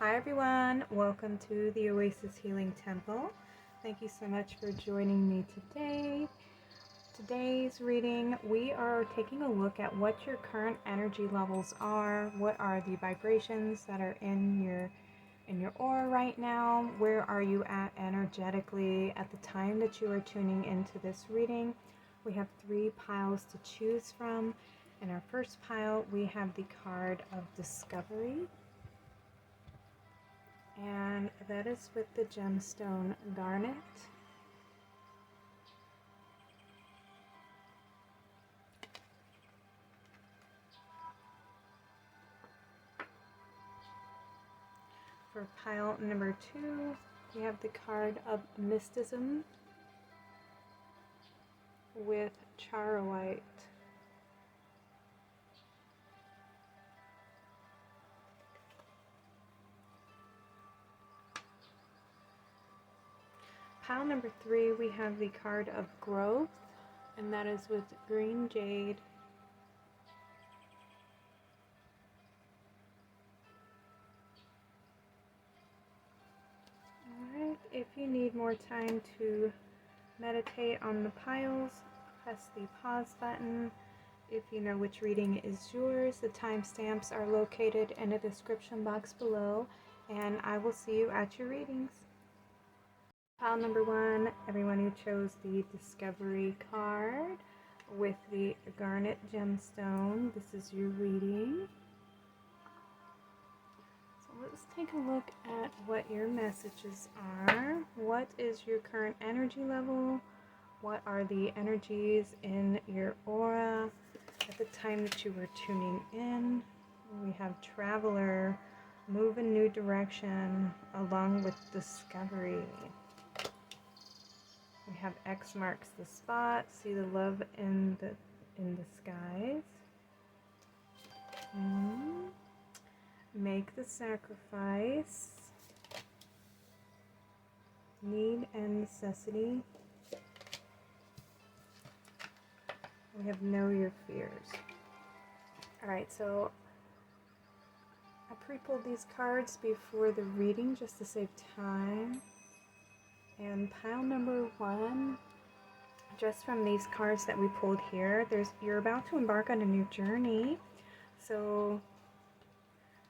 Hi everyone, welcome to the Oasis Healing Temple. Thank you so much for joining me today. Today's reading, we are taking a look at what your current energy levels are, what are the vibrations that are in your aura right now, where are you at energetically at the time that you are tuning into this reading. We have 3 piles to choose from. In our first pile, we have the card of Discovery. And that is with the gemstone garnet. For pile number 2, we have the card of Mysticism with Clairvoyant. Pile number 3, we have the card of Growth, and that is with Green Jade. Alright, if you need more time to meditate on the piles, press the pause button. If you know which reading is yours, the timestamps are located in the description box below, and I will see you at your readings. Pile number 1, everyone who chose the Discovery card with the Garnet Gemstone, this is your reading. So let's take a look at what your messages are. What is your current energy level? What are the energies in your aura at the time that you were tuning in? We have Traveler, move in new direction, along with Discovery. We have X marks the spot, see the love in the skies. Make the sacrifice. Need and necessity. We have know your fears. Alright, so I pre-pulled these cards before the reading just to save time. And pile number 1, just from these cards that we pulled here, you're about to embark on a new journey. So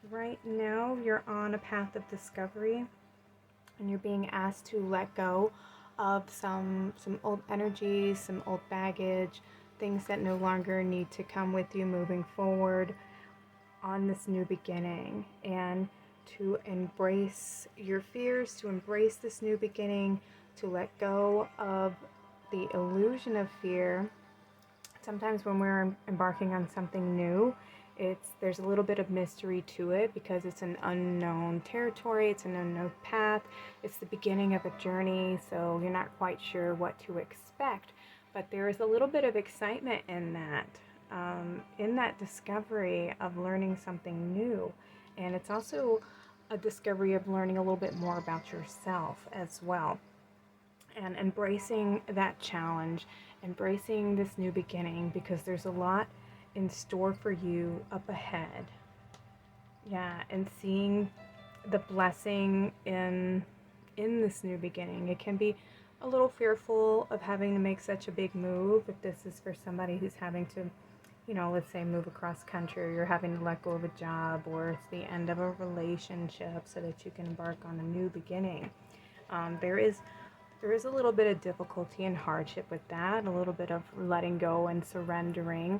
right now you're on a path of discovery, and you're being asked to let go of some old energies, some old baggage, things that no longer need to come with you moving forward on this new beginning, and to embrace your fears, to embrace this new beginning, to let go of the illusion of fear. Sometimes when we're embarking on something new, there's a little bit of mystery to it because it's an unknown territory, it's an unknown path, it's the beginning of a journey, so you're not quite sure what to expect. But there is a little bit of excitement in that discovery of learning something new. And it's also a discovery of learning a little bit more about yourself as well. And embracing that challenge, embracing this new beginning, because there's a lot in store for you up ahead. Yeah, and seeing the blessing in this new beginning. It can be a little fearful of having to make such a big move if this is for somebody who's having to, let's say move across country, or you're having to let go of a job, or it's the end of a relationship so that you can embark on a new beginning. There is a little bit of difficulty and hardship with that, a little bit of letting go and surrendering,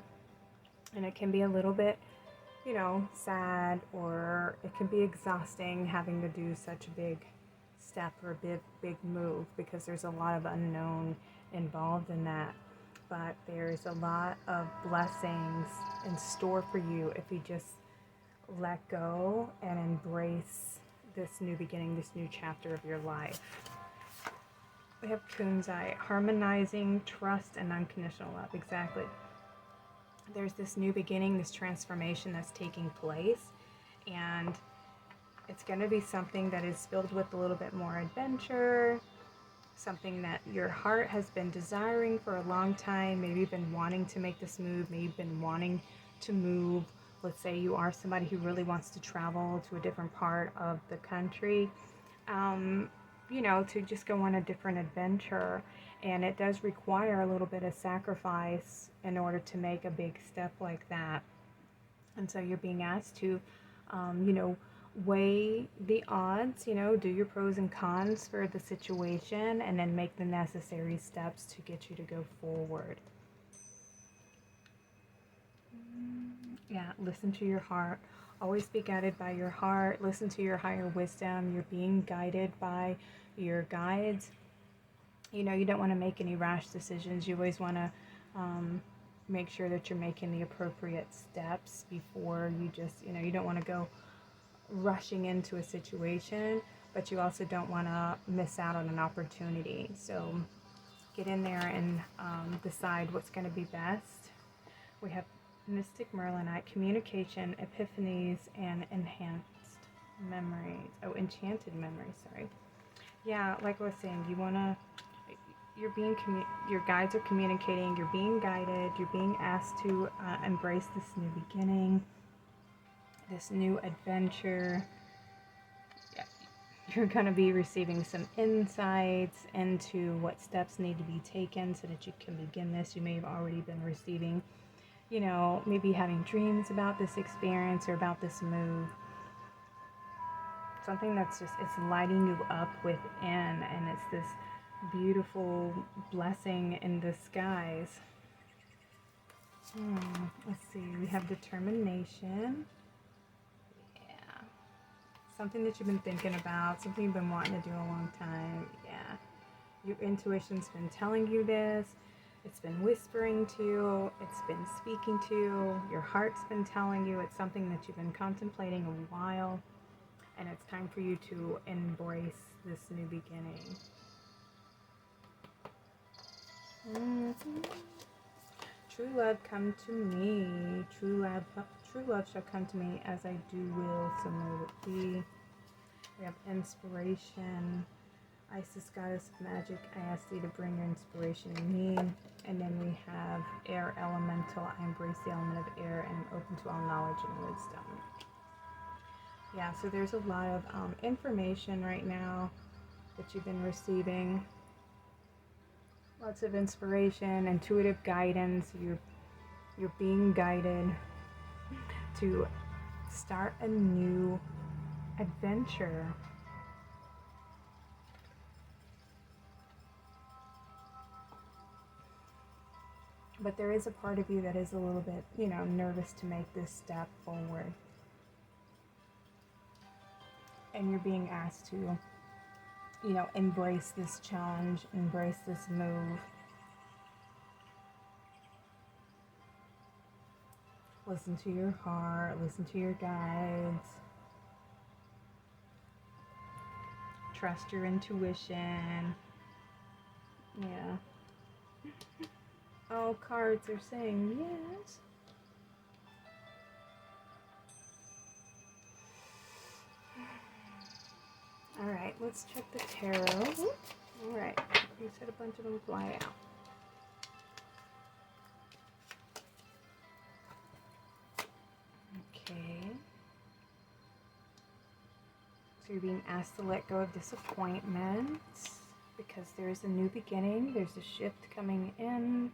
and it can be a little bit, sad, or it can be exhausting having to do such a big step or a big move, because there's a lot of unknown involved in that. But there's a lot of blessings in store for you if you just let go and embrace this new beginning, this new chapter of your life. We have Kunzai, harmonizing trust and unconditional love. Exactly. There's this new beginning, this transformation that's taking place, and it's going to be something that is filled with a little bit more adventure, something that your heart has been desiring for a long time. Maybe you've been wanting to make this move, maybe you've been wanting to move let's say you are somebody who really wants to travel to a different part of the country, you know, to just go on a different adventure. And it does require a little bit of sacrifice in order to make a big step like that. And so you're being asked to, you know, weigh the odds, you know, do your pros and cons for the situation, and then make the necessary steps to get you to go forward. Yeah, listen to your heart. Always be guided by your heart. Listen to your higher wisdom. You're being guided by your guides. You know, you don't want to make any rash decisions. You always want to make sure that you're making the appropriate steps before you just, you know, you don't want to go rushing into a situation, but you also don't want to miss out on an opportunity. So get in there and decide what's going to be best. We have Mystic Merlinite, communication, epiphanies, and enhanced memories. Oh, enchanted memories, sorry. Yeah, like I was saying, you want to, your guides are communicating, you're being guided, you're being asked to embrace this new beginning, this new adventure. Yeah, you're going to be receiving some insights into what steps need to be taken so that you can begin this. You may have already been receiving, you know, maybe having dreams about this experience or about this move. Something that's just, it's lighting you up within, and it's this beautiful blessing in disguise. Let's see, we have determination. Yeah. Something that you've been thinking about, something you've been wanting to do a long time. Yeah. Your intuition's been telling you this. It's been whispering to you. It's been speaking to you. Your heart's been telling you. It's something that you've been contemplating a while. And it's time for you to embrace this new beginning. True love, come to me. True love shall come to me, as I do will, so may it be. We have inspiration. Isis, goddess of magic, I ask thee to bring your inspiration to me. And then we have air elemental. I embrace the element of air and am open to all knowledge and wisdom. Yeah, so there's a lot of information right now that you've been receiving. Lots of inspiration, intuitive guidance. You're being guided to start a new adventure. But there is a part of you that is a little bit, you know, nervous to make this step forward. And you're being asked to, you know, embrace this challenge, embrace this move. Listen to your heart, listen to your guides. Trust your intuition. Yeah. All cards are saying yes. Alright, let's check the tarot. Alright, you said a bunch of them fly out. Okay. So you're being asked to let go of disappointments because there's a new beginning, there's a shift coming in.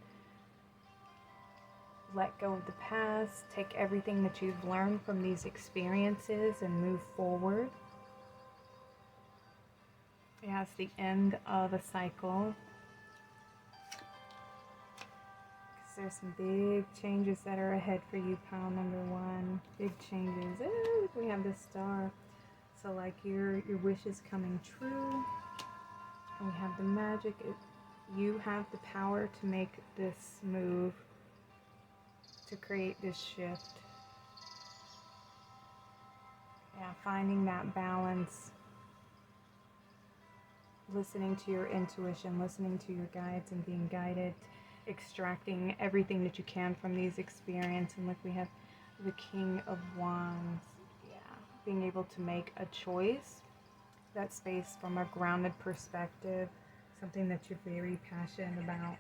Let go of the past, take everything that you've learned from these experiences and move forward. Yeah, it's the end of a cycle. Because there's some big changes that are ahead for you, pile number one. Big changes. Ooh, we have this star. So like your wish is coming true. And we have the magic. You have the power to make this move, to create this shift. Yeah, finding that balance. Listening to your intuition, listening to your guides and being guided, extracting everything that you can from these experiences. And look, we have the King of Wands. Yeah, being able to make a choice. That space from a grounded perspective, something that you're very passionate about.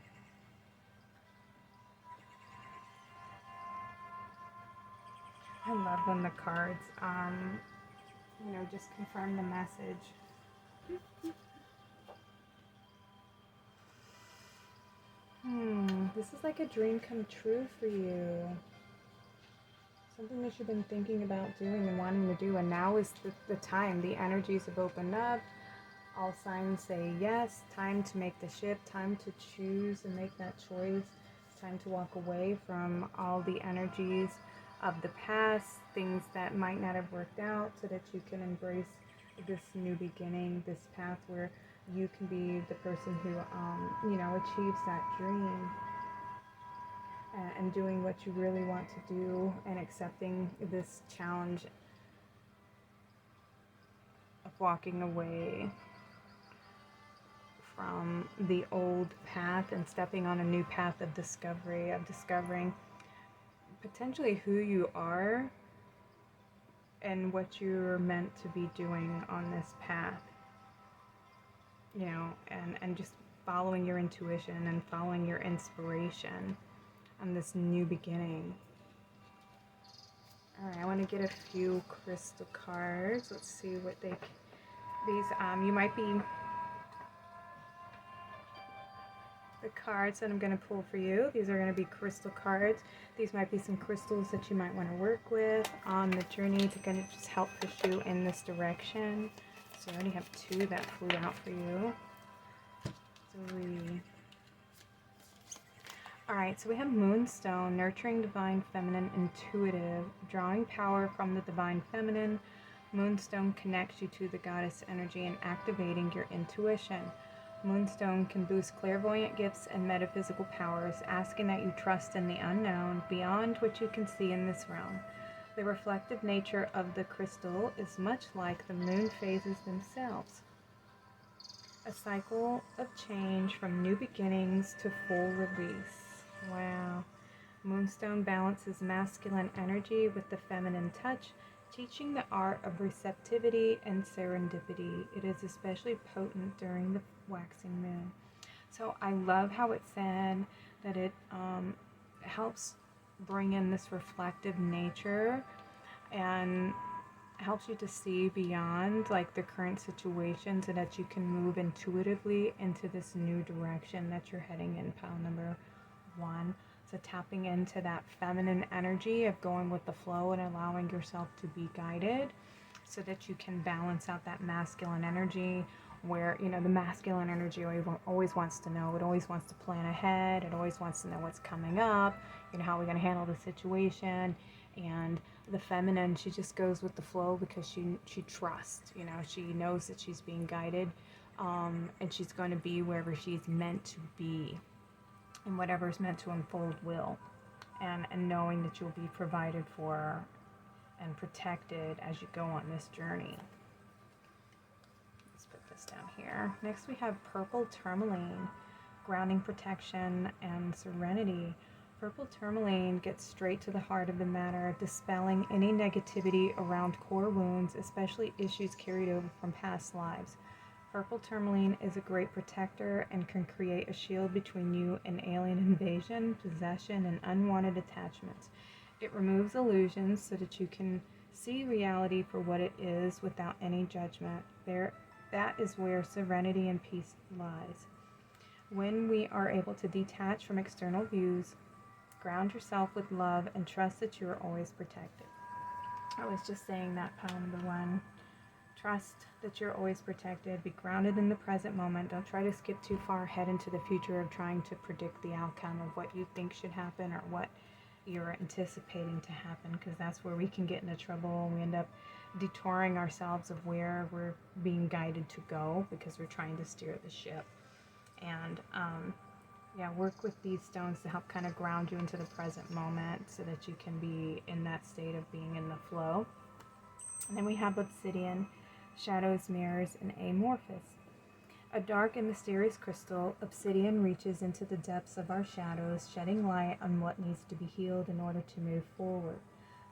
I love when the cards, just confirm the message. This is like a dream come true for you. Something that you've been thinking about doing and wanting to do, and now is the time. The energies have opened up. All signs say yes. Time to make the shift. Time to choose and make that choice. Time to walk away from all the energies of the past, things that might not have worked out, so that you can embrace this new beginning, this path where you can be the person who, achieves that dream. And doing what you really want to do, and accepting this challenge of walking away from the old path and stepping on a new path of discovery, of discovering potentially who you are and what you're meant to be doing on this path. And just following your intuition and following your inspiration on this new beginning. All right, I want to get a few crystal cards. Let's see what you might be, the cards that I'm going to pull for you. These are going to be crystal cards. These might be some crystals that you might want to work with on the journey to kind of just help push you in this direction. So I already have 2 that flew out for you. 3. Alright, so we have Moonstone, nurturing divine feminine, intuitive, drawing power from the divine feminine. Moonstone connects you to the goddess energy and activating your intuition. Moonstone can boost clairvoyant gifts and metaphysical powers, asking that you trust in the unknown beyond what you can see in this realm. The reflective nature of the crystal is much like the moon phases themselves. A cycle of change from new beginnings to full release. Wow. Moonstone balances masculine energy with the feminine touch, teaching the art of receptivity and serendipity. It is especially potent during the waxing moon. So I love how it said that it helps bring in this reflective nature and helps you to see beyond like the current situation, so that you can move intuitively into this new direction that you're heading in. Pile number 1. So tapping into that feminine energy of going with the flow and allowing yourself to be guided, so that you can balance out that masculine energy, where the masculine energy always wants to know. It always wants to plan ahead. It always wants to know what's coming up, how we're going to handle the situation. And the feminine, she just goes with the flow because she trusts. She knows that she's being guided, and she's going to be wherever she's meant to be, and whatever's meant to unfold will, and knowing that you'll be provided for and protected as you go on this journey. Let's put this down here. Next we have purple tourmaline, grounding, protection, and serenity. Purple tourmaline gets straight to the heart of the matter, dispelling any negativity around core wounds, especially issues carried over from past lives. Purple tourmaline is a great protector and can create a shield between you and alien invasion, possession, and unwanted attachments. It removes illusions so that you can see reality for what it is without any judgment. That is where serenity and peace lies. When we are able to detach from external views, ground yourself with love, and trust that you are always protected. I was just saying that, pile number 1. Trust that you're always protected. Be grounded in the present moment. Don't try to skip too far ahead into the future of trying to predict the outcome of what you think should happen or what you're anticipating to happen, because that's where we can get into trouble. We end up detouring ourselves of where we're being guided to go because we're trying to steer the ship. And work with these stones to help kind of ground you into the present moment, so that you can be in that state of being in the flow. And then we have obsidian, shadows, mirrors, and amorphous. A dark and mysterious crystal, obsidian reaches into the depths of our shadows, shedding light on what needs to be healed in order to move forward.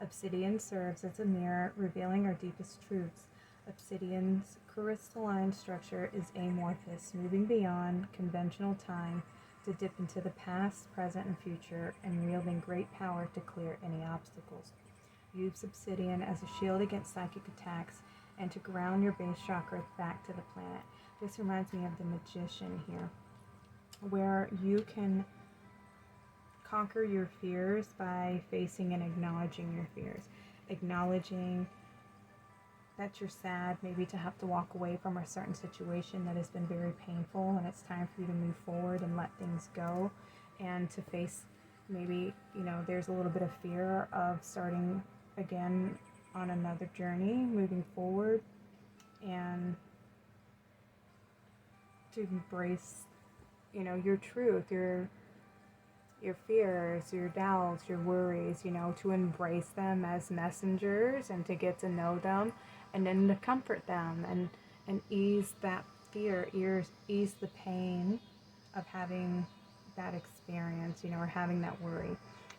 Obsidian serves as a mirror, revealing our deepest truths. Obsidian's crystalline structure is amorphous, moving beyond conventional time to dip into the past, present, and future, and wielding great power to clear any obstacles. use obsidian as a shield against psychic attacks and to ground your base chakra back to the planet. This reminds me of the magician here, where you can conquer your fears by facing and acknowledging your fears. Acknowledging that you're sad, maybe to have to walk away from a certain situation that has been very painful, and it's time for you to move forward and let things go, and to face maybe, you know, there's a little bit of fear of starting again on another journey, moving forward, and to embrace, you know, your truth, your fears, your doubts, your worries, you know, to embrace them as messengers and to get to know them, and then to comfort them and ease that fear, ease the pain of having that experience, you know, or having that worry,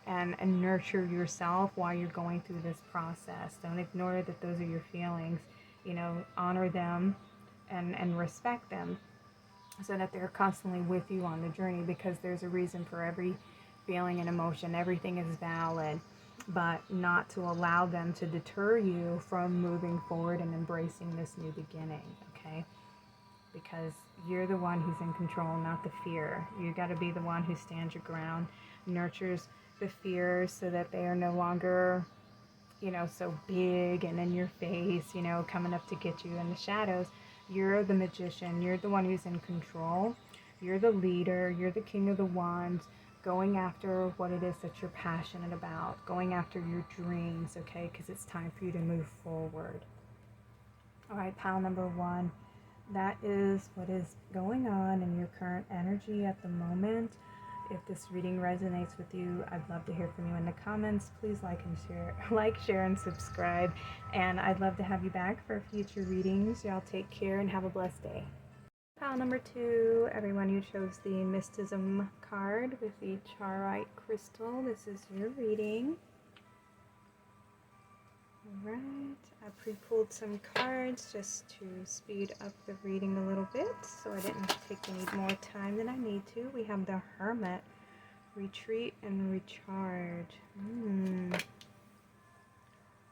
and nurture yourself while you're going through this process. Don't ignore that those are your feelings, you know, honor them and respect them, so that they're constantly with you on the journey, because there's a reason for every feeling and emotion. Everything is valid, but not to allow them to deter you from moving forward and embracing this new beginning, okay? Because you're the one who's in control, not the fear. You got to be the one who stands your ground, nurtures the fears so that they are no longer, you know, so big and in your face, you know, coming up to get you in the shadows. You're the magician. You're the one who's in control. You're the leader. You're the king of the wands, going after what it is that you're passionate about, going after your dreams, okay? Because it's time for you to move forward. All right, pile number 1. That is what is going on in your current energy at the moment. If this reading resonates with you, I'd love to hear from you in the comments. Please like and share, share, and subscribe. And I'd love to have you back for future readings. Y'all take care and have a blessed day. Pile number 2, everyone who chose the Mysticism card with the Charoite crystal, this is your reading. Alright, I pre-pulled some cards just to speed up the reading a little bit, so I didn't take any more time than I need to. We have the Hermit, Retreat and Recharge.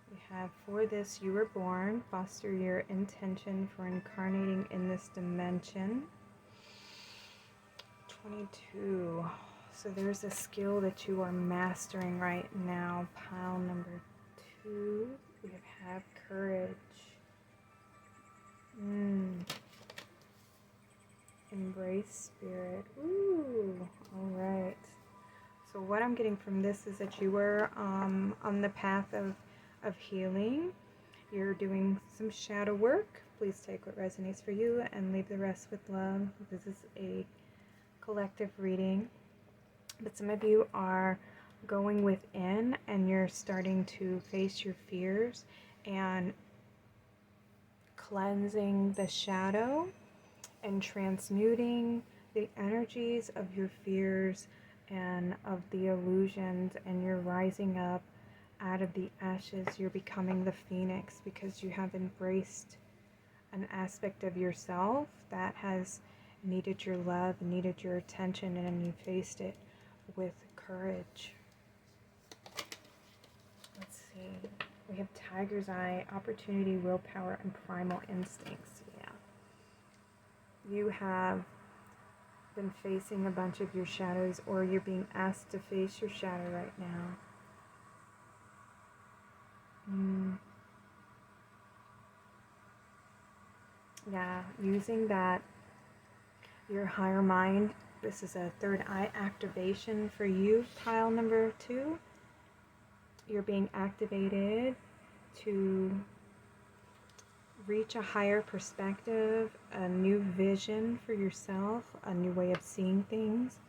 We have, for this you were born, foster your intention for incarnating in this dimension. 22. So there's a skill that you are mastering right now. Pile number 2. We have courage. Embrace spirit. Ooh, all right. So what I'm getting from this is that you were on the path of healing. You're doing some shadow work. Please take what resonates for you and leave the rest with love. This is a collective reading. But some of you are going within and you're starting to face your fears and cleansing the shadow and transmuting the energies of your fears and of the illusions, and you're rising up out of the ashes. You're becoming the phoenix because you have embraced an aspect of yourself that has needed your love, needed your attention, and you faced it with courage. Let's see. We have Tiger's Eye, opportunity, willpower, and primal instincts. Yeah. You have been facing a bunch of your shadows, or you're being asked to face your shadow right now. Yeah, using that, your higher mind. This is a third eye activation for you, pile number 2. You're being activated to reach a higher perspective, a new vision for yourself, a new way of seeing things,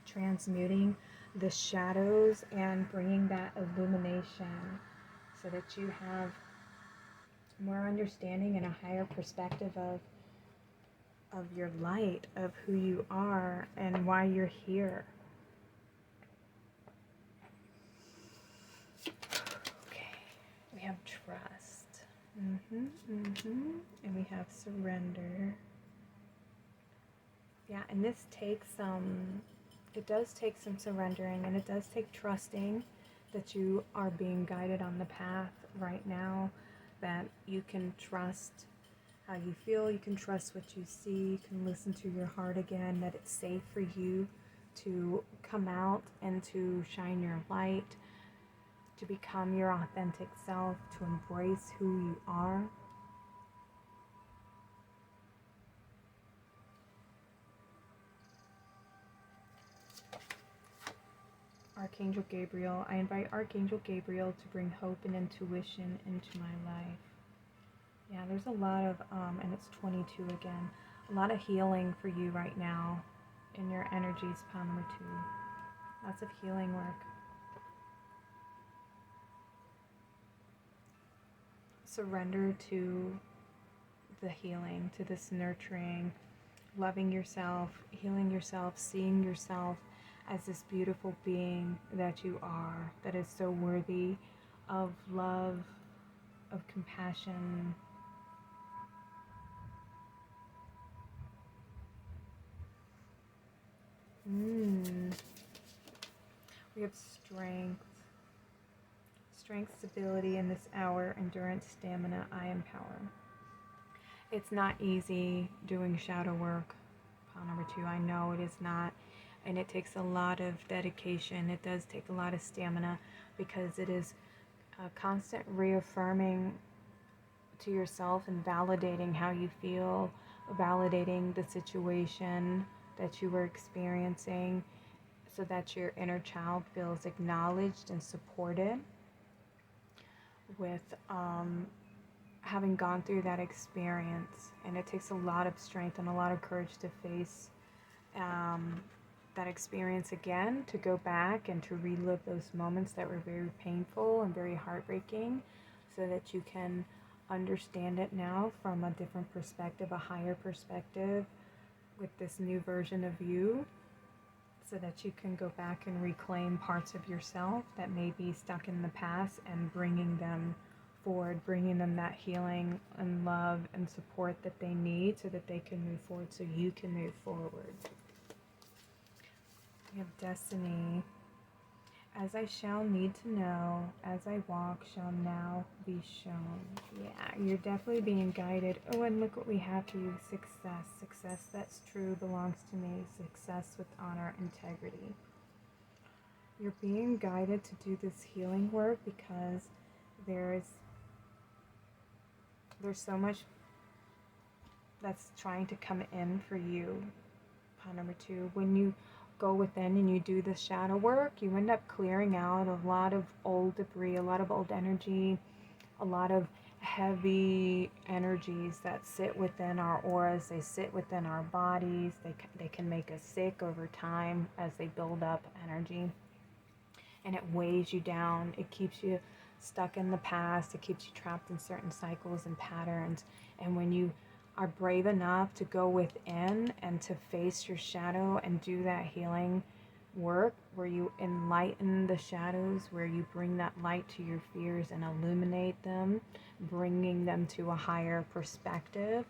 transmuting the shadows and bringing that illumination so that you have more understanding and a higher perspective of your light, of who you are and why you're here. Okay, we have trust. And we have surrender. Yeah, and this takes it does take some surrendering, and it does take trusting that you are being guided on the path right now, that you can trust how you feel, you can trust what you see, you can listen to your heart again, that it's safe for you to come out and to shine your light, to become your authentic self, to embrace who you are. Archangel Gabriel, I invite Archangel Gabriel to bring hope and intuition into my life. Yeah, there's a lot of, and it's 22 again, a lot of healing for you right now in your energies, pile number 2. Lots of healing work. Surrender to the healing, to this nurturing, loving yourself, healing yourself, seeing yourself as this beautiful being that you are, that is so worthy of love, of compassion. We have strength, stability in this hour, endurance, stamina, I empower. It's not easy doing shadow work, pile number 2. I know it is not, and it takes a lot of dedication. It does take a lot of stamina, because it is a constant reaffirming to yourself and validating how you feel, validating the situation that you were experiencing, so that your inner child feels acknowledged and supported with having gone through that experience. And it takes a lot of strength and a lot of courage to face that experience again, to go back and to relive those moments that were very painful and very heartbreaking, so that you can understand it now from a different perspective, a higher perspective, with this new version of you, so that you can go back and reclaim parts of yourself that may be stuck in the past, and bringing them forward, bringing them that healing and love and support that they need, so that they can move forward, so you can move forward. We have destiny. As I shall need to know, as I walk shall now be shown. Yeah, you're definitely being guided. Oh, and look what we have for you. Success. Success that's true belongs to me. Success with honor, integrity. You're being guided to do this healing work because there's so much that's trying to come in for you. Pile number 2. When you go within and you do the shadow work, you end up clearing out a lot of old debris, a lot of old energy, a lot of heavy energies that sit within our auras. They sit within our bodies. They can make us sick over time as they build up energy, and it weighs you down. It keeps you stuck in the past. It keeps you trapped in certain cycles and patterns. And when you are brave enough to go within and to face your shadow and do that healing work, where you enlighten the shadows, where you bring that light to your fears and illuminate them, bringing them to a higher perspective,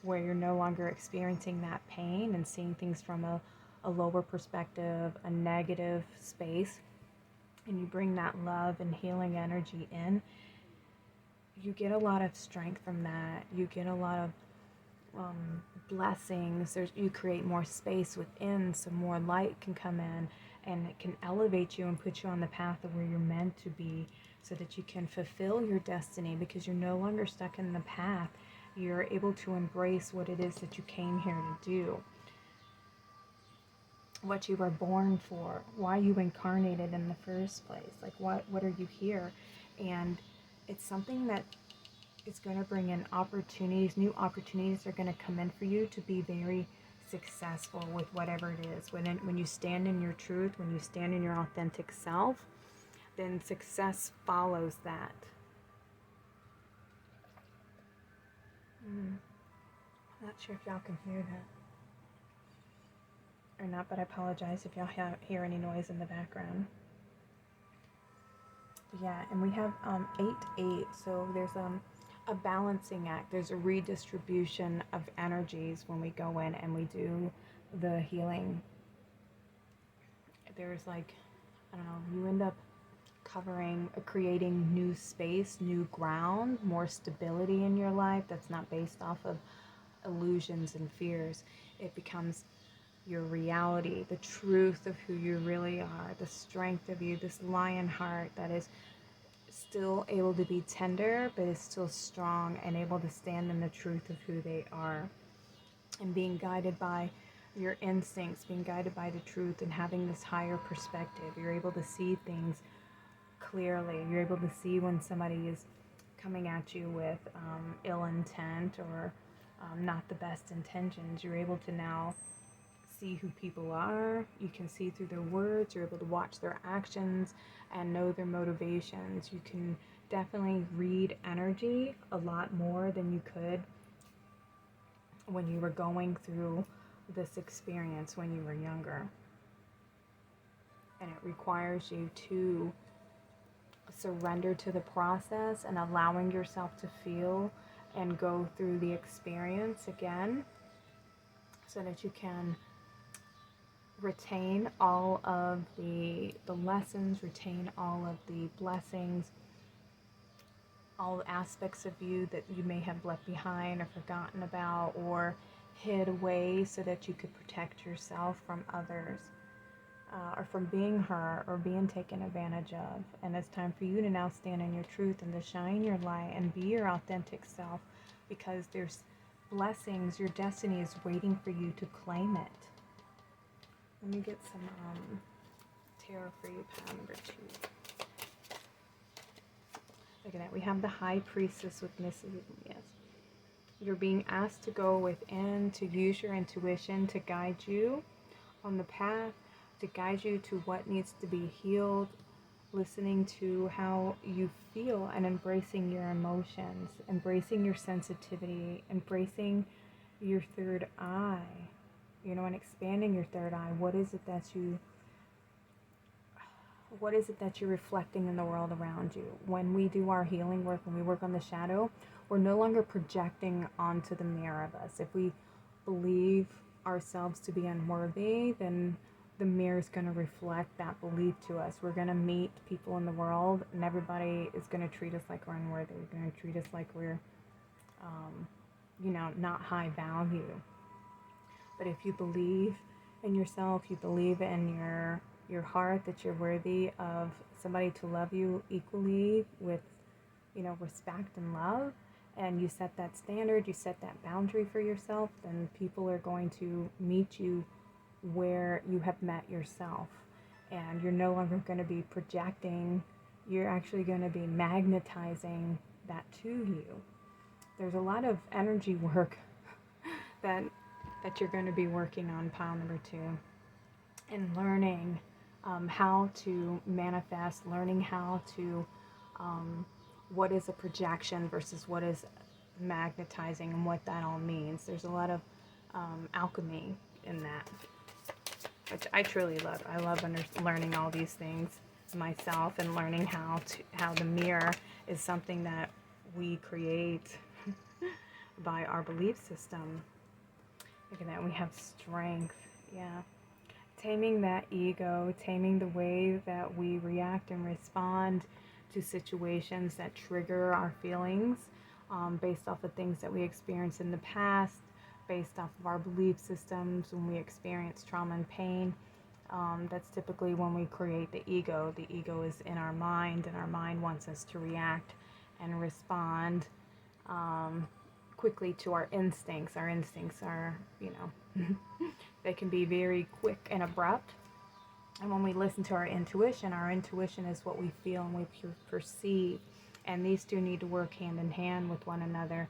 where you're no longer experiencing that pain and seeing things from a lower perspective, a negative space, and you bring that love and healing energy in, you get a lot of strength from that. You get a lot of blessings. You create more space within, so more light can come in, and it can elevate you and put you on the path of where you're meant to be, so that you can fulfill your destiny, because you're no longer stuck in the path. You're able to embrace what it is that you came here to do, what you were born for, why you incarnated in the first place. Like, what are you here? And it's something that it's going to bring in opportunities. New opportunities are going to come in for you to be very successful with whatever it is. When you stand in your truth, when you stand in your authentic self, then success follows that. I'm not sure if y'all can hear that or not, but I apologize if y'all hear any noise in the background. Yeah, and we have 8-8, so there's a balancing act. There's a redistribution of energies when we go in and we do the healing. There's, like, I don't know, you end up creating new space, new ground, more stability in your life that's not based off of illusions and fears. It becomes your reality, the truth of who you really are, the strength of you, this lion heart that is still able to be tender, but is still strong and able to stand in the truth of who they are. And being guided by your instincts, being guided by the truth, and having this higher perspective. You're able to see things clearly. You're able to see when somebody is coming at you with ill intent or not the best intentions. You're able to now see who people are. You can see through their words. You're able to watch their actions and know their motivations. You can definitely read energy a lot more than you could when you were going through this experience when you were younger. And it requires you to surrender to the process and allowing yourself to feel and go through the experience again, so that you can retain all of the lessons, retain all of the blessings, all aspects of you that you may have left behind or forgotten about or hid away, so that you could protect yourself from others, or from being hurt or being taken advantage of. And it's time for you to now stand in your truth and to shine your light and be your authentic self, because there's blessings, your destiny is waiting for you to claim it. Let me get some tarot for you, pile number 2. Look at that. We have the High Priestess with Mysticism. Yes. You're being asked to go within, to use your intuition to guide you on the path, to guide you to what needs to be healed, listening to how you feel and embracing your emotions, embracing your sensitivity, embracing your third eye, and expanding your third eye. What is it that you're reflecting in the world around you? When we do our healing work, when we work on the shadow, we're no longer projecting onto the mirror of us. If we believe ourselves to be unworthy, then the mirror is going to reflect that belief to us. We're going to meet people in the world, and everybody is going to treat us like we're unworthy. We're going to treat us like we're, not high value. But if you believe in yourself, you believe in your heart that you're worthy of somebody to love you equally with, respect and love, and you set that standard, you set that boundary for yourself, then people are going to meet you where you have met yourself. And you're no longer going to be projecting, you're actually going to be magnetizing that to you. There's a lot of energy work that you're going to be working on, pile number 2, and learning how to manifest, learning how to, what is a projection versus what is magnetizing and what that all means. There's a lot of alchemy in that, which I truly love. I love learning all these things myself, and learning how the mirror is something that we create by our belief system. Look at that. We have strength. Yeah. Taming that ego, taming the way that we react and respond to situations that trigger our feelings, based off of things that we experienced in the past, based off of our belief systems when we experience trauma and pain. That's typically when we create the ego. The ego is in our mind, and our mind wants us to react and respond quickly to our instincts. Our instincts are, they can be very quick and abrupt. And when we listen to our intuition is what we feel and we perceive. And these two need to work hand in hand with one another,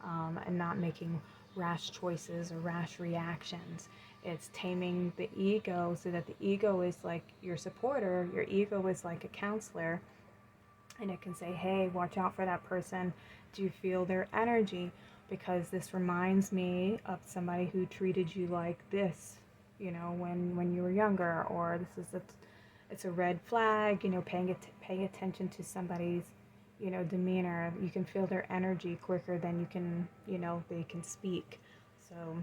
and not making rash choices or rash reactions. It's taming the ego, so that the ego is like your supporter. Your ego is like a counselor, and it can say, hey, watch out for that person. Do you feel their energy? Because this reminds me of somebody who treated you like this, when you were younger, or it's a red flag, paying attention to somebody's, demeanor. You can feel their energy quicker than you can, they can speak. So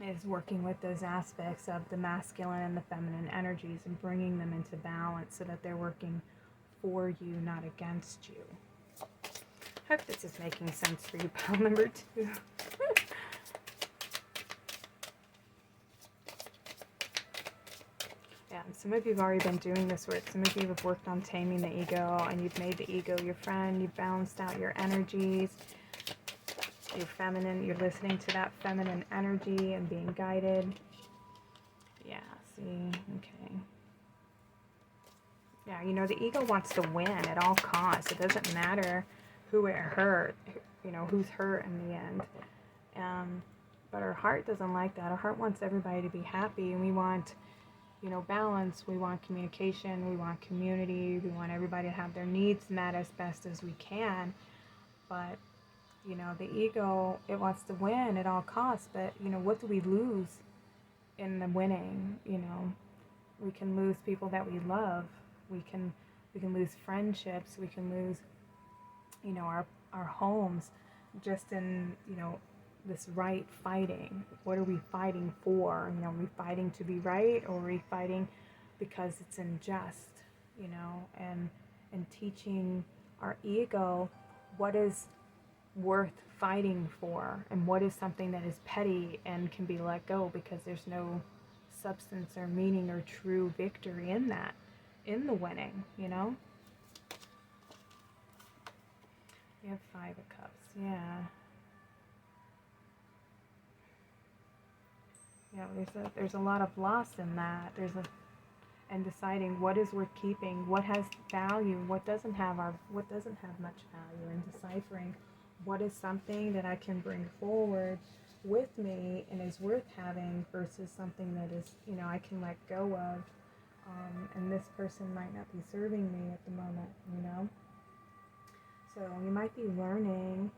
it's working with those aspects of the masculine and the feminine energies and bringing them into balance so that they're working for you, not against you. I hope this is making sense for you, pile number 2. Yeah, some of you have already been doing this work. Some of you have worked on taming the ego, and you've made the ego your friend. You've balanced out your energies. You're feminine. You're listening to that feminine energy and being guided. Yeah, see, okay. Yeah, you know, the ego wants to win at all costs. It doesn't matter who it hurt, you know, who's hurt in the end. But our heart doesn't like that. Our heart wants everybody to be happy, and we want, you know, balance. We want communication. We want community. We want everybody to have their needs met as best as we can. But, you know, the ego, it wants to win at all costs. But, you know, what do we lose in the winning? You know, we can lose people that we love. We can lose friendships. We can lose, you know, our homes just in, you know, this right fighting. What are we fighting for? You know, are we fighting to be right, or are we fighting because it's unjust? You know, and teaching our ego what is worth fighting for, and what is something that is petty and can be let go because there's no substance or meaning or true victory in that, in the winning, you know? You have 5 of Cups, yeah. You know, there's a lot of loss in that. And deciding what is worth keeping, what has value, what doesn't have much value, and deciphering what is something that I can bring forward with me and is worth having versus something that is, you know, I can let go of. And this person might not be serving me at the moment, you know. So you might be learning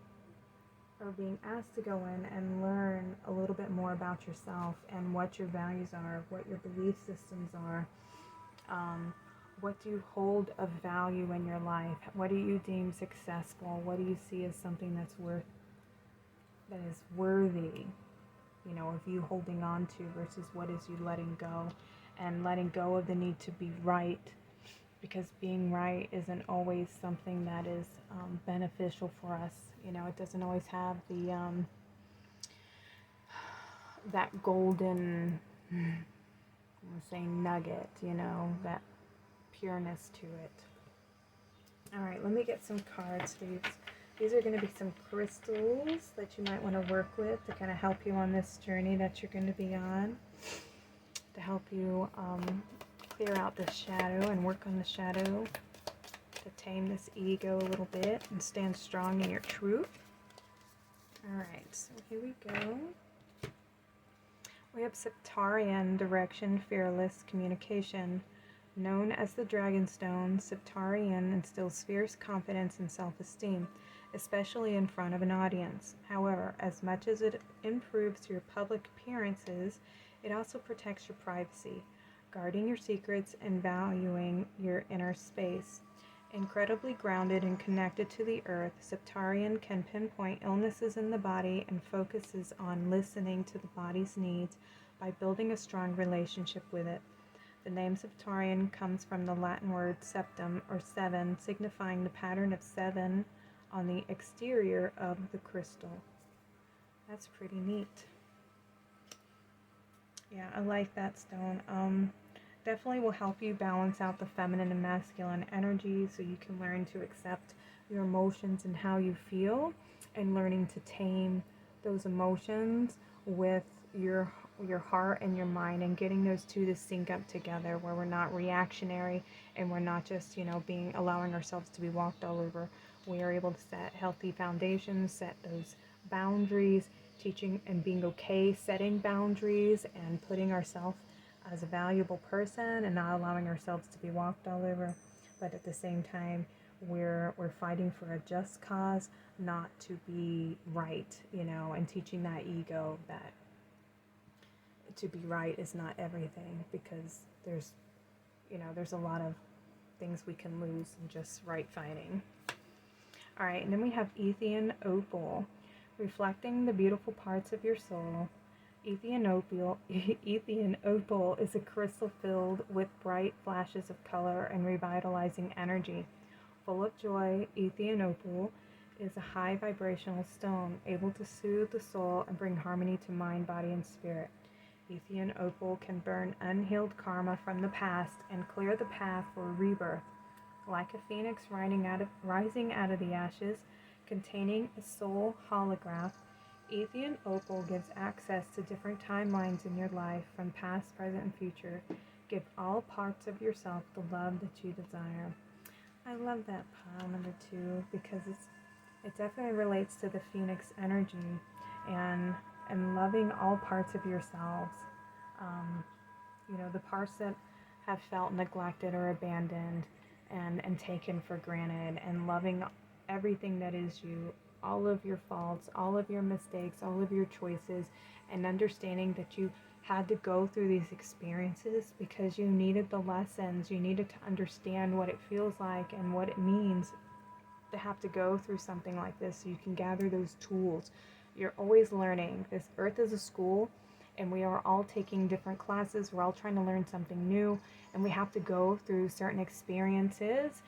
or being asked to go in and learn a little bit more about yourself and what your values are, what your belief systems are. What do you hold of value in your life? What do you deem successful? What do you see as something that is worthy, you know, of you holding on to versus what is you letting go, and letting go of the need to be right, because being right isn't always something that is beneficial for us. You know, it doesn't always have the that golden, I'm saying nugget, you know, that pureness to it. All right, let me get some cards for you. These are going to be some crystals that you might want to work with to kind of help you on this journey that you're going to be on, to help you clear out the shadow and work on the shadow, to tame this ego a little bit and stand strong in your truth. All right, so here we go. We have Septarian, direction, fearless, communication. Known as the Dragonstone, Septarian instills fierce confidence and self-esteem, especially in front of an audience. However, as much as it improves your public appearances, it also protects your privacy, guarding your secrets and valuing your inner space. Incredibly grounded and connected to the earth, Septarian can pinpoint illnesses in the body and focuses on listening to the body's needs by building a strong relationship with it. The name Septarian comes from the Latin word septum, or 7, signifying the pattern of 7 on the exterior of the crystal. That's pretty neat. Yeah, I like that stone. Definitely will help you balance out the feminine and masculine energy, so you can learn to accept your emotions and how you feel, and learning to tame those emotions with your heart and your mind, and getting those two to sync up together, where we're not reactionary and we're not just, you know, allowing ourselves to be walked all over. We are able to set healthy foundations, set those boundaries, teaching and being okay setting boundaries and putting ourselves as a valuable person and not allowing ourselves to be walked all over. But at the same time, we're fighting for a just cause, not to be right, you know, and teaching that ego that to be right is not everything, because there's a lot of things we can lose in just right fighting. All right, and then we have Ethian Opal, reflecting the beautiful parts of your soul. Ethian Opal is a crystal filled with bright flashes of color and revitalizing energy. Full of joy, Aethian opal is a high vibrational stone, able to soothe the soul and bring harmony to mind, body, and spirit. Aethian opal can burn unhealed karma from the past and clear the path for rebirth. Like a phoenix rising out of the ashes, containing a soul holograph, Aethian opal gives access to different timelines in your life, from past, present, and future. Give all parts of yourself the love that you desire. I love that pile number 2 because it definitely relates to the phoenix energy and loving all parts of yourselves. The parts that have felt neglected or abandoned and taken for granted, and loving everything that is you, all of your faults, all of your mistakes, all of your choices, and understanding that you had to go through these experiences because you needed the lessons. You needed to understand what it feels like and what it means to have to go through something like this so you can gather those tools. You're always learning. This earth is a school, and we are all taking different classes. We're all trying to learn something new, and we have to go through certain experiences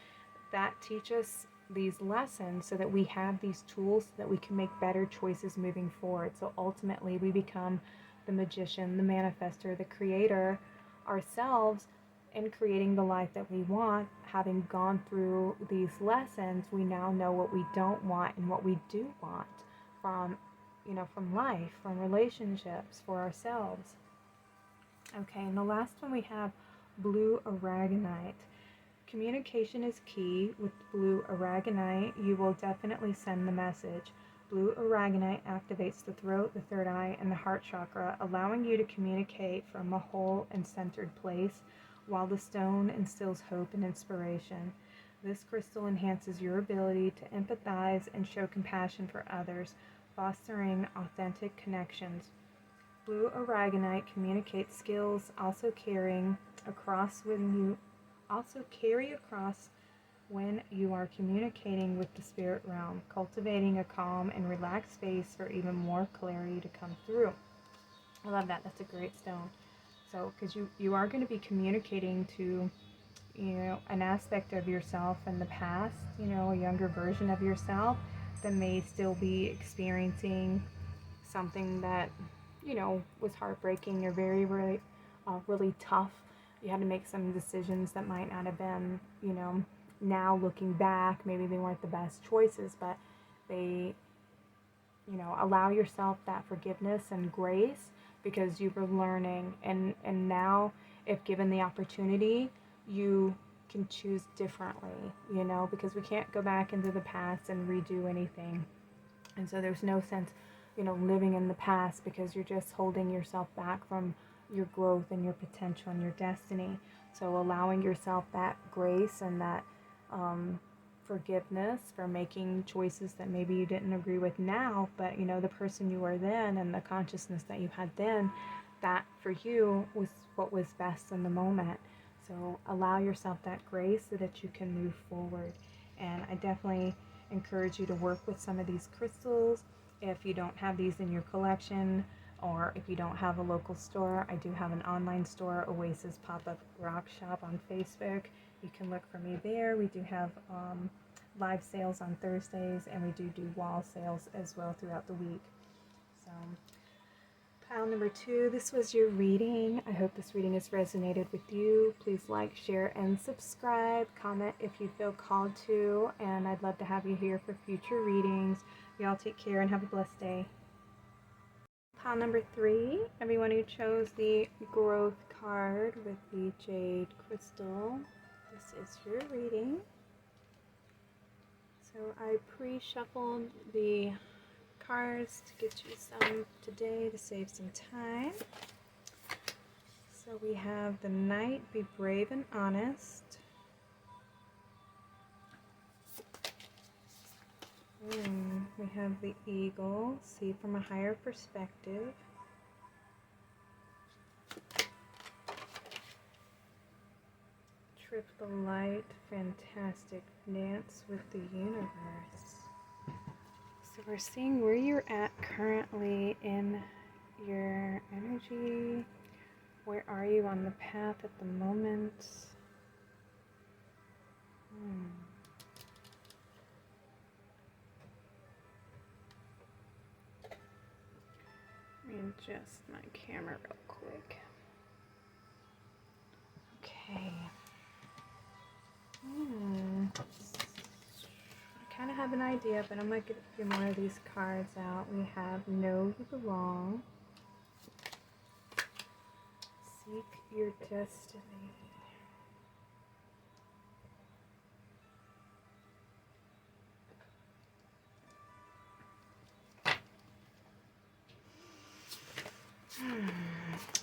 that teach us these lessons so that we have these tools so that we can make better choices moving forward. So ultimately we become the magician, the manifester, the creator ourselves, in creating the life that we want. Having gone through these lessons, we now know what we don't want and what we do want from life, from relationships, for ourselves. Okay, and the last one we have blue aragonite. Communication is key. With blue aragonite, you will definitely send the message. Blue aragonite activates the throat, the third eye, and the heart chakra, allowing you to communicate from a whole and centered place, while the stone instills hope and inspiration. This crystal enhances your ability to empathize and show compassion for others, fostering authentic connections. Blue aragonite communicates skills also carry across when you are communicating with the spirit realm, cultivating a calm and relaxed space for even more clarity to come through. I love that. That's a great stone. So, because you are going to be communicating to, an aspect of yourself in the past, a younger version of yourself that may still be experiencing something that, was heartbreaking or very, really, really tough. You had to make some decisions that might not have been, now looking back, maybe they weren't the best choices, but they, allow yourself that forgiveness and grace because you were learning. And now, if given the opportunity, you can choose differently, because we can't go back into the past and redo anything. And so there's no sense, living in the past, because you're just holding yourself back from your growth and your potential and your destiny. So allowing yourself that grace and that forgiveness for making choices that maybe you didn't agree with now, but the person you were then and the consciousness that you had then, that for you was what was best in the moment. So allow yourself that grace so that you can move forward. And I definitely encourage you to work with some of these crystals. If you don't have these in your collection, or if you don't have a local store, I do have an online store, Oasis Pop-Up Rock Shop on Facebook. You can look for me there. We do have live sales on Thursdays, and we do wall sales as well throughout the week. So, pile number 2, this was your reading. I hope this reading has resonated with you. Please like, share, and subscribe. Comment if you feel called to, and I'd love to have you here for future readings. Y'all take care and have a blessed day. Pile number 3, everyone who chose the growth card with the jade crystal, this is your reading. So I pre-shuffled the cards to get you some today to save some time. So we have the Knight, be brave and honest. We have the Eagle, see from a higher perspective. Trip the light, fantastic, dance with the universe. So we're seeing where you're at currently in your energy. Where are you on the path at the moment? adjust my camera real quick. Okay. I kind of have an idea, but I'm going to get a few more of these cards out. We have Know You Belong. Seek Your Destiny.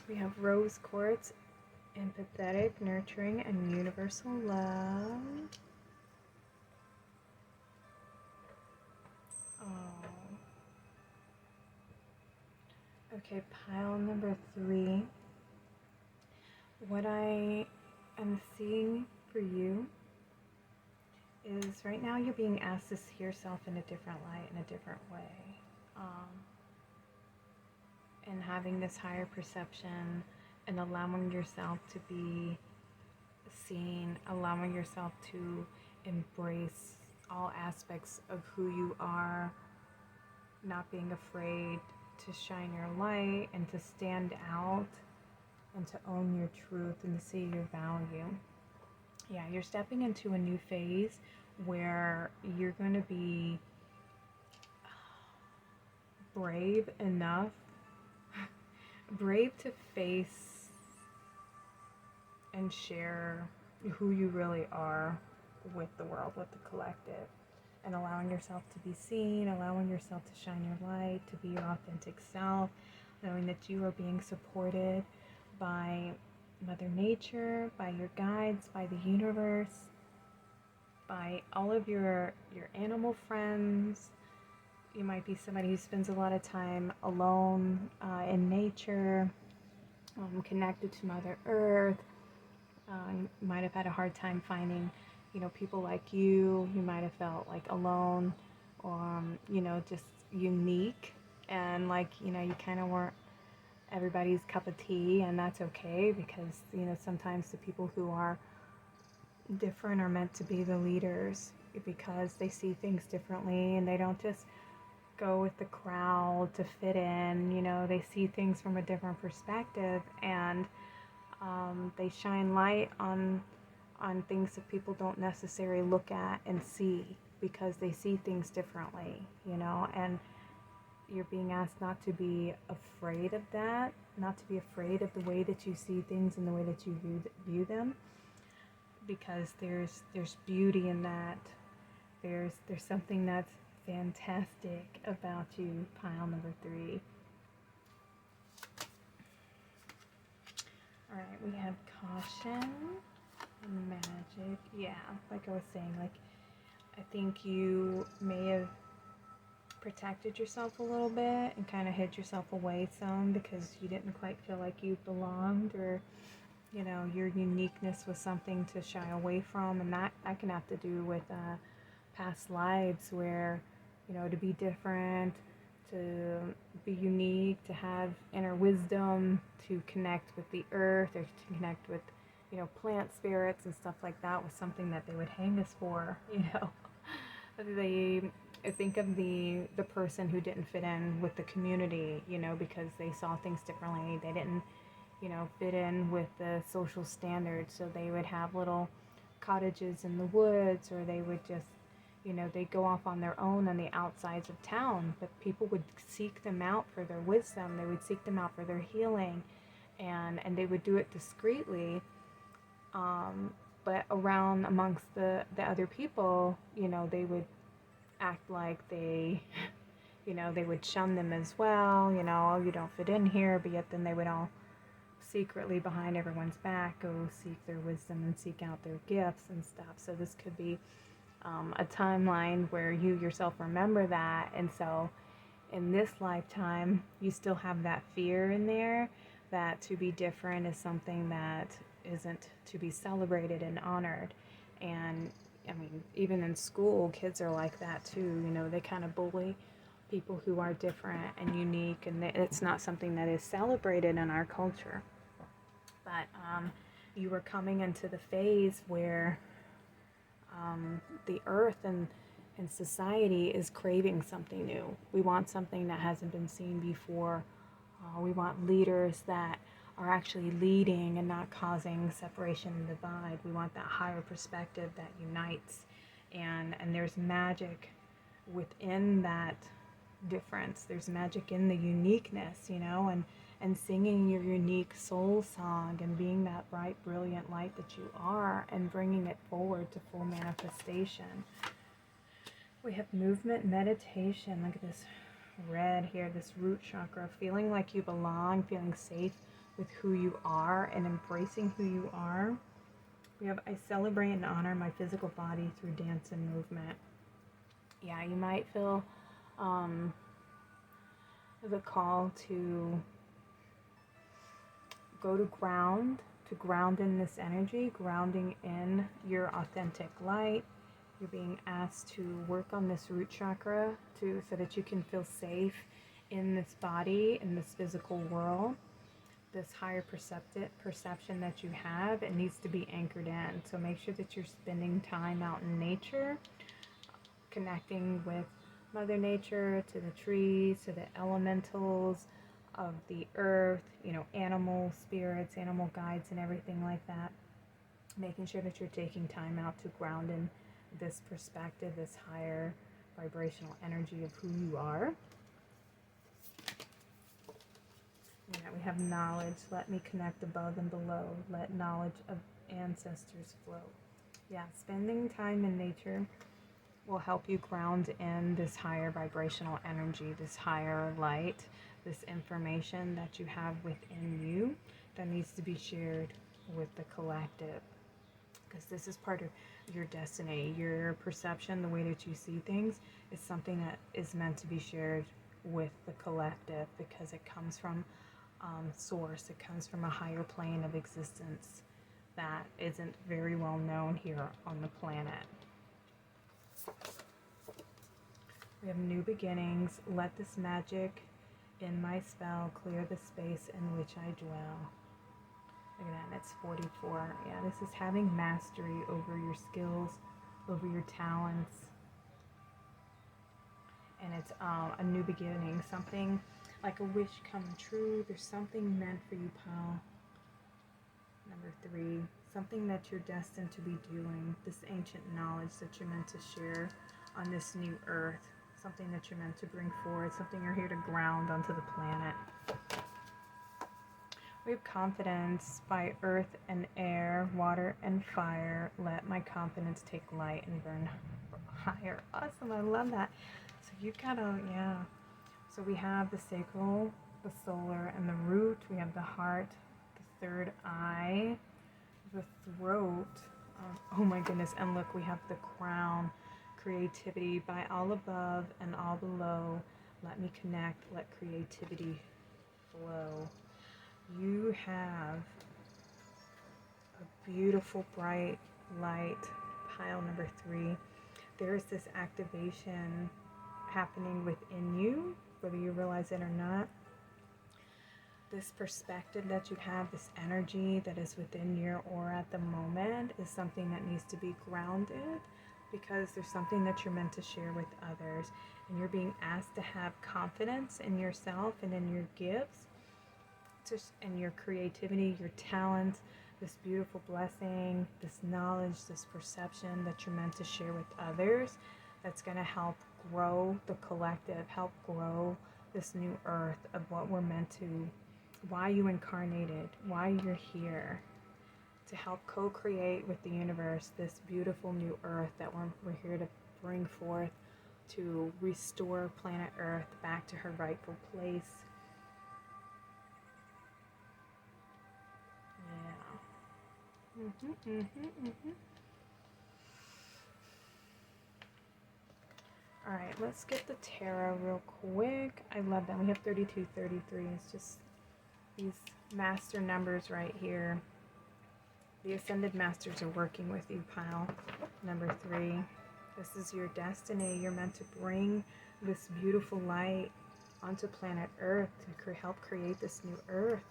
We have Rose Quartz, Empathetic, Nurturing, and Universal Love. Oh. Okay, pile number 3. What I am seeing for you is right now you're being asked to see yourself in a different light, in a different way. And having this higher perception and allowing yourself to be seen, allowing yourself to embrace all aspects of who you are, not being afraid to shine your light and to stand out and to own your truth and to see your value. Yeah, you're stepping into a new phase where you're going to be brave enough, brave to face and share who you really are with the world, with the collective, and allowing yourself to be seen, allowing yourself to shine your light, to be your authentic self, knowing that you are being supported by Mother Nature, by your guides, by the universe, by all of your animal friends. You might be somebody who spends a lot of time alone in nature, connected to Mother Earth. You might have had a hard time finding, people like you. You might have felt like alone, or, just unique, and you kind of weren't everybody's cup of tea, and that's okay, because, sometimes the people who are different are meant to be the leaders, because they see things differently and they don't just go with the crowd to fit in. They see things from a different perspective, and they shine light on things that people don't necessarily look at and see, because they see things differently, and you're being asked not to be afraid of that, not to be afraid of the way that you see things and the way that you view them, because there's beauty in that. There's something that's fantastic about you, pile number 3. Alright, we have caution and magic. Yeah, like I was saying, I think you may have protected yourself a little bit and kind of hid yourself away some because you didn't quite feel like you belonged, or your uniqueness was something to shy away from, and that can have to do with past lives where, to be different, to be unique, to have inner wisdom, to connect with the earth, or to connect with, plant spirits and stuff like that, was something that they would hang us for. They think of the person who didn't fit in with the community, because they saw things differently. They didn't, fit in with the social standards, so they would have little cottages in the woods, or they would just, they'd go off on their own on the outsides of town, but people would seek them out for their wisdom. They would seek them out for their healing, and they would do it discreetly, but around amongst the other people, they would act like they would shun them as well, oh, you don't fit in here, but yet then they would all secretly behind everyone's back go seek their wisdom and seek out their gifts and stuff. So this could be a timeline where you yourself remember that, and so in this lifetime you still have that fear in there, that to be different is something that isn't to be celebrated and honored. And I mean, even in school, kids are like that too. They kind of bully people who are different and unique, and it's not something that is celebrated in our culture. But you were coming into the phase where the earth and society is craving something new. We want something that hasn't been seen before. We want leaders that are actually leading and not causing separation and divide. We want that higher perspective that unites. And there's magic within that difference. There's magic in the uniqueness, you know, and singing your unique soul song and being that bright, brilliant light that you are and bringing it forward to full manifestation. We have movement, meditation. Look at this red here, this root chakra, feeling like you belong, feeling safe with who you are and embracing who you are. We have, I celebrate and honor my physical body through dance and movement. Yeah, you might feel the call to go to ground in this energy, grounding in your authentic light. You're being asked to work on this root chakra so that you can feel safe in this body, in this physical world. This higher perception that you have, it needs to be anchored in. So make sure that you're spending time out in nature, connecting with Mother Nature, to the trees, to the elementals of the earth, you know, animal spirits, animal guides, and everything like that. Making sure that you're taking time out to ground in this perspective, this higher vibrational energy of who you are. Yeah, we have knowledge. Let me connect above and below. Let knowledge of ancestors flow. Yeah, spending time in nature will help you ground in this higher vibrational energy, this higher light, this information that you have within you that needs to be shared with the collective. Because this is part of your destiny. Your perception, the way that you see things, is something that is meant to be shared with the collective because it comes from source. It comes from a higher plane of existence that isn't very well known here on the planet. We have new beginnings. Let this magic in my spell clear the space in which I dwell. Look at that, it's 44. Yeah, this is having mastery over your skills, over your talents. And it's a new beginning, something like a wish come true. There's something meant for you, pal. Number 3, something that you're destined to be doing. This ancient knowledge that you're meant to share on this new earth. Something that you're meant to bring forward. Something you're here to ground onto the planet. We have confidence by earth and air, water and fire. Let my confidence take light and burn higher. Awesome, I love that. So you've got to, yeah. So we have the sacral, the solar, and the root. We have the heart, the third eye, the throat. Oh my goodness. And look, we have the crown, creativity by all above and all below. Let me connect. Let creativity flow. You have a beautiful, bright light, pile number 3. There's this activation happening within you, whether you realize it or not. This perspective that you have, this energy that is within your aura at the moment, is something that needs to be grounded because there's something that you're meant to share with others. And you're being asked to have confidence in yourself and in your gifts, and your creativity, your talent, this beautiful blessing, this knowledge, this perception that you're meant to share with others, that's going to help grow the collective, help grow this new earth of what we're meant to, why you incarnated, why you're here, to help co-create with the universe this beautiful new earth that we're here to bring forth, to restore planet Earth back to her rightful place. All right, let's get the tarot real quick. I love that. We have 32, 33. It's just these master numbers right here. The Ascended Masters are working with you, pile number 3. This is your destiny. You're meant to bring this beautiful light onto planet Earth to help create this new Earth.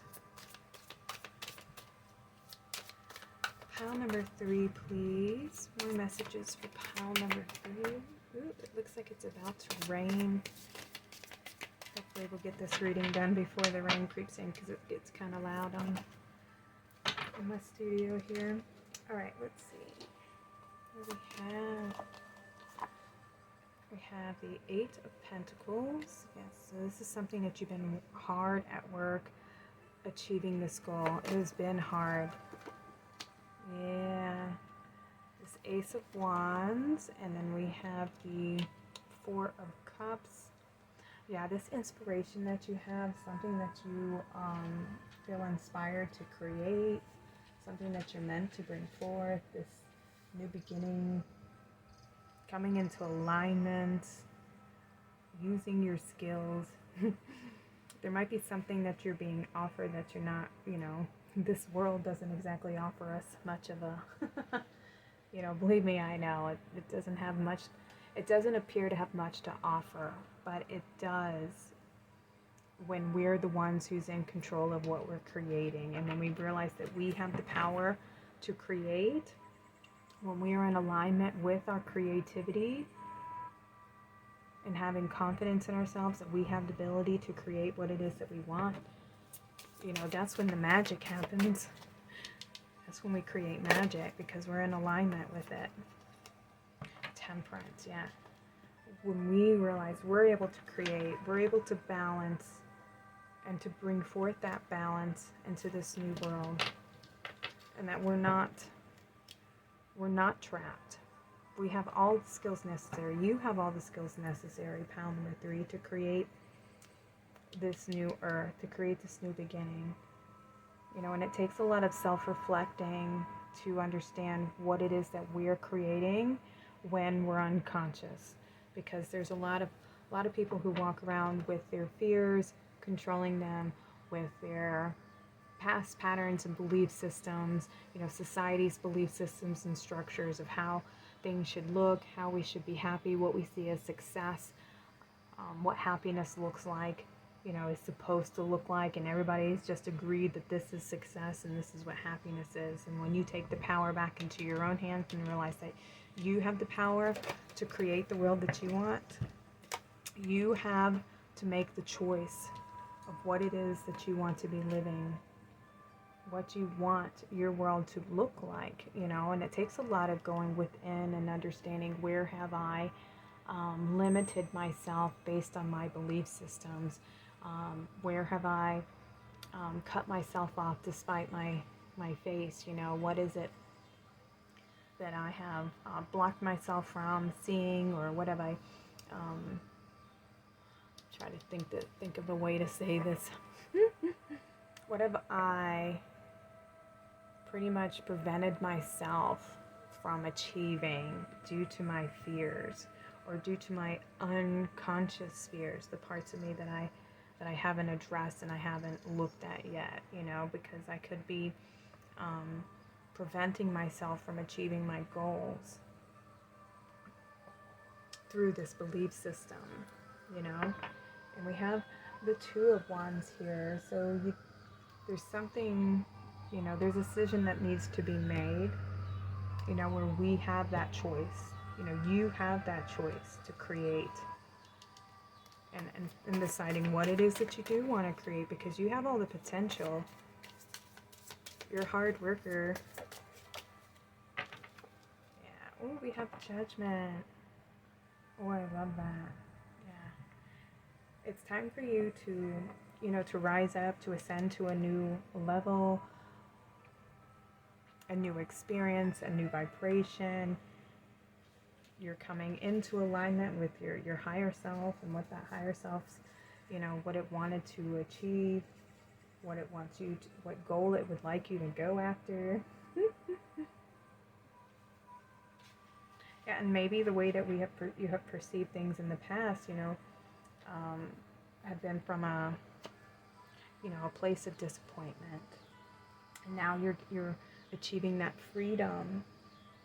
Pile number 3, please. More messages for pile number 3. Ooh, it looks like it's about to rain. Hopefully hopefully we'll get this reading done before the rain creeps in, because it gets kind of loud in my studio here. Alright, let's see. What do we have? We have the Eight of Pentacles. Yes, so this is something that you've been hard at work achieving this goal. It has been hard. Yeah. This Ace of Wands, and then we have the Four of Cups. Yeah, this inspiration that you have, something that you feel inspired to create, something that you're meant to bring forth, this new beginning, coming into alignment, using your skills. There might be something that you're being offered that you're not, you know, this world doesn't exactly offer us much of a, you know, believe me, I know, it doesn't have much, it doesn't appear to have much to offer, but it does when we're the ones who's in control of what we're creating, and when we realize that we have the power to create, when we are in alignment with our creativity and having confidence in ourselves that we have the ability to create what it is that we want, you know, that's when the magic happens. That's when we create magic, because we're in alignment with it. Temperance, yeah. When we realize we're able to create, we're able to balance, and to bring forth that balance into this new world, and that we're not trapped. We have all the skills necessary. You have all the skills necessary, pile number 3, to create this new earth, to create this new beginning. You know, and it takes a lot of self-reflecting to understand what it is that we're creating when we're unconscious, because there's a lot of people who walk around with their fears controlling them, with their past patterns and belief systems, you know, society's belief systems and structures of how things should look, how we should be happy, what we see as success, what happiness looks like, you know, is supposed to look like, and everybody's just agreed that this is success and this is what happiness is. And when you take the power back into your own hands and realize that you have the power to create the world that you want, you have to make the choice of what it is that you want to be living, what you want your world to look like, you know. And it takes a lot of going within and understanding, where have I limited myself based on my belief systems, where have I cut myself off despite my face, you know, what is it that I have blocked myself from seeing, or what have I try to think of a way to say this. What have I pretty much prevented myself from achieving due to my fears, or due to my unconscious fears, the parts of me that I haven't addressed and I haven't looked at yet, you know, because I could be preventing myself from achieving my goals through this belief system, you know. And we have the Two of Wands here, so there's something, you know, there's a decision that needs to be made, you know, where we have that choice. You know, you have that choice to create and deciding what it is that you do want to create, because you have all the potential. You're a hard worker. Yeah. Oh, we have Judgment. Oh, I love that. Yeah. It's time for you to, you know, to rise up, to ascend to a new level, a new experience, a new vibration. You're coming into alignment with your higher self, and what that higher self's, you know, what it wanted to achieve, what it wants you to, what goal it would like you to go after. Yeah, and maybe the way that you have perceived things in the past, you know, have been from a, you know, a place of disappointment. And now you're achieving that freedom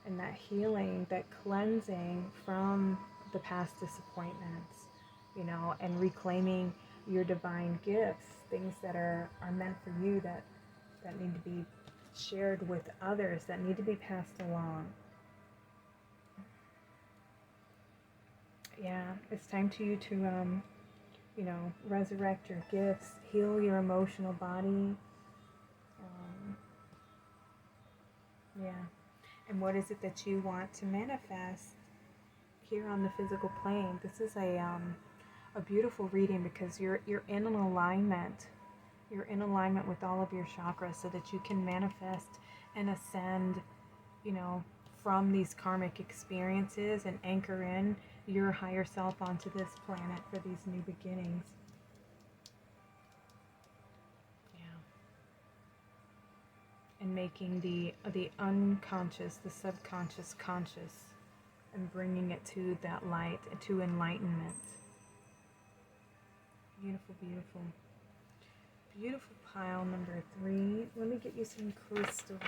and that healing, that cleansing from the past disappointments, you know, and reclaiming your divine gifts, things that are meant for you, that need to be shared with others, that need to be passed along. Yeah, it's time to you to resurrect your gifts, heal your emotional body. Yeah. And what is it that you want to manifest here on the physical plane? This is a beautiful reading because you're in an alignment. You're in alignment with all of your chakras so that you can manifest and ascend, from these karmic experiences and anchor in your higher self onto this planet for these new beginnings. And making the unconscious, the subconscious conscious, and bringing it to that light, to enlightenment. Beautiful, beautiful. Beautiful pile number 3. Let me get you some crystals.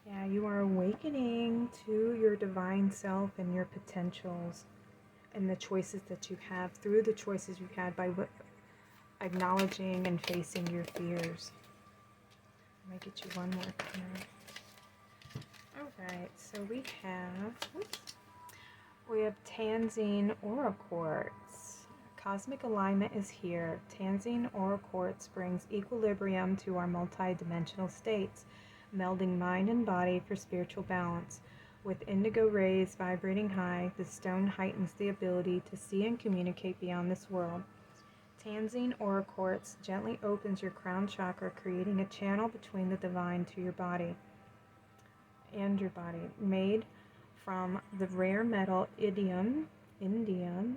Yeah, you are awakening to your divine self and your potentials and the choices that you have through the choices you had by acknowledging and facing your fears. Let me get you one more card. Alright, so we have Tanzine Aura Quartz. Cosmic alignment is here. Tanzine Aura Quartz brings equilibrium to our multi-dimensional states, melding mind and body for spiritual balance. With indigo rays vibrating high, the stone heightens the ability to see and communicate beyond this world. Tanzine Aura Quartz gently opens your crown chakra, creating a channel between the divine to your body and your body. Made from the rare metal indium,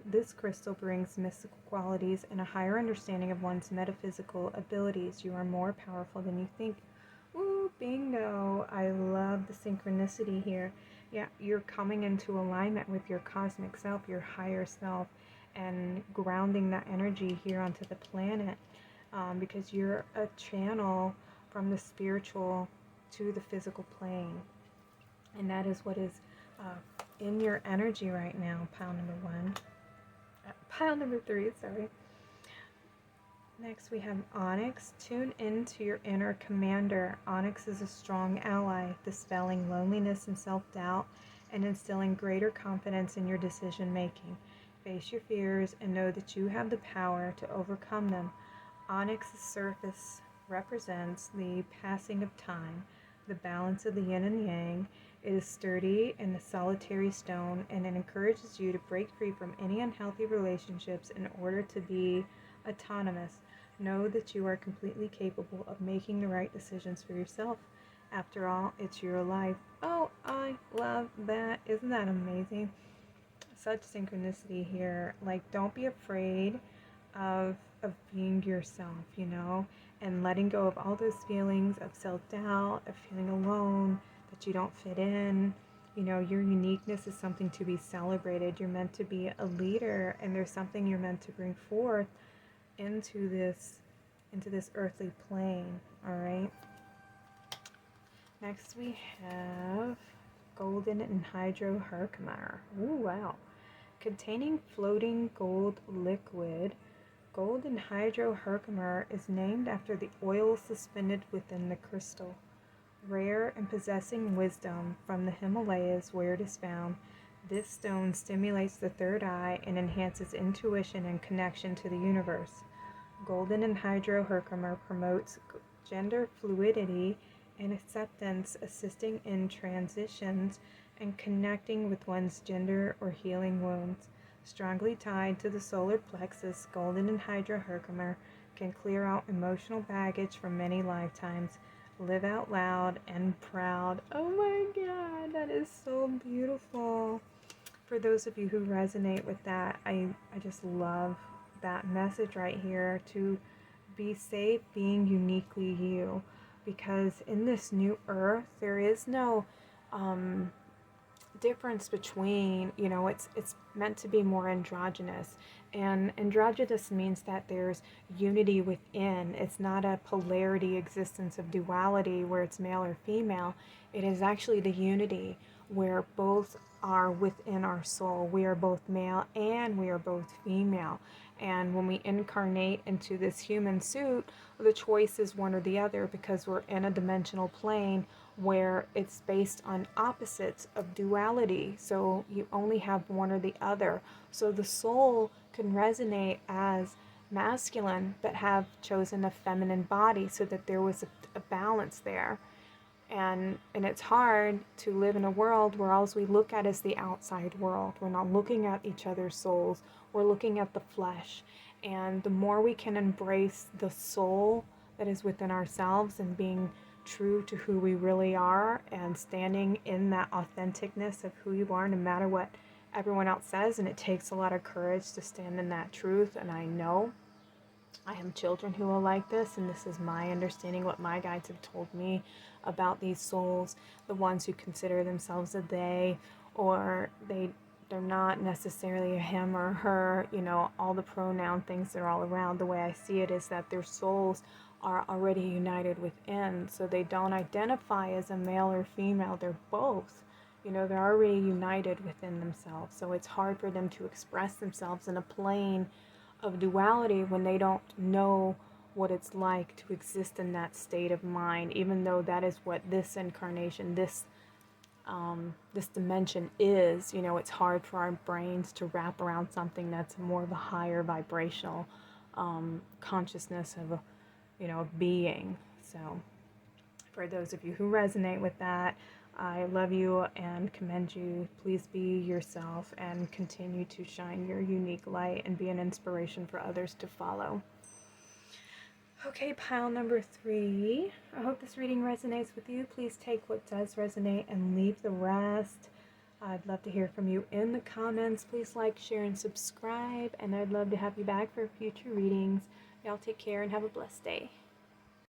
this crystal brings mystical qualities and a higher understanding of one's metaphysical abilities. You are more powerful than you think. Ooh, bingo. I love the synchronicity here. Yeah, you're coming into alignment with your cosmic self, your higher self, and grounding that energy here onto the planet, because you're a channel from the spiritual to the physical plane. And that is what is in your energy right now, pile number 3, sorry. Next we have Onyx. Tune into your inner commander. Onyx is a strong ally, dispelling loneliness and self-doubt and instilling greater confidence in your decision making. Face your fears and know that you have the power to overcome them. Onyx's surface represents the passing of time, the balance of the yin and yang. It is sturdy and a solitary stone, and it encourages you to break free from any unhealthy relationships in order to be autonomous. Know that you are completely capable of making the right decisions for yourself. After all, it's your life. Oh, I love that. Isn't that amazing? Such synchronicity here. Like, don't be afraid of being yourself, and letting go of all those feelings of self-doubt, of feeling alone, that you don't fit in. Your uniqueness is something to be celebrated. You're meant to be a leader, and there's something you're meant to bring forth into this earthly plane. All right. Next we have Golden Anhydro Herkimer. Ooh, wow. Containing floating gold liquid, Golden Anhydro Herkimer is named after the oil suspended within the crystal. Rare and possessing wisdom from the Himalayas where it is found, this stone stimulates the third eye and enhances intuition and connection to the universe. Golden Anhydro Herkimer promotes gender fluidity and acceptance, assisting in transitions and connecting with one's gender or healing wounds. Strongly tied to the solar plexus, Golden Anhydro Herkimer can clear out emotional baggage from many lifetimes. Live out loud and proud. Oh my God, that is so beautiful. For those of you who resonate with that, I just love that message right here, to be safe being uniquely you, because in this new earth there is no difference between, it's meant to be more androgynous, and androgynous means that there's unity within. It's not a polarity existence of duality where it's male or female. It is actually the unity where both are within our soul. We are both male and we are both female. And when we incarnate into this human suit, the choice is one or the other, because we're in a dimensional plane where it's based on opposites of duality. So you only have one or the other. So the soul can resonate as masculine but have chosen a feminine body, so that there was a balance there. And it's hard to live in a world where all we look at is the outside world. We're not looking at each other's souls. We're looking at the flesh. And the more we can embrace the soul that is within ourselves and being true to who we really are and standing in that authenticness of who you are, no matter what everyone else says. And it takes a lot of courage to stand in that truth. And I know I have children who are like this, and this is my understanding, what my guides have told me about these souls, the ones who consider themselves a they, or they're not necessarily a him or her, you know, all the pronoun things that are all around. The way I see it is that their souls are already united within, so they don't identify as a male or female, they're both. You know, they're already united within themselves, so it's hard for them to express themselves in a plane of duality when they don't know what it's like to exist in that state of mind, even though that is what this incarnation, this dimension is. You know, it's hard for our brains to wrap around something that's more of a higher vibrational consciousness of a being. So for those of you who resonate with that, I love you and commend you. Please be yourself and continue to shine your unique light and be an inspiration for others to follow. Okay, pile number 3. I hope this reading resonates with you. Please take what does resonate and leave the rest. I'd love to hear from you in the comments. Please like, share, and subscribe. And I'd love to have you back for future readings. Y'all take care and have a blessed day.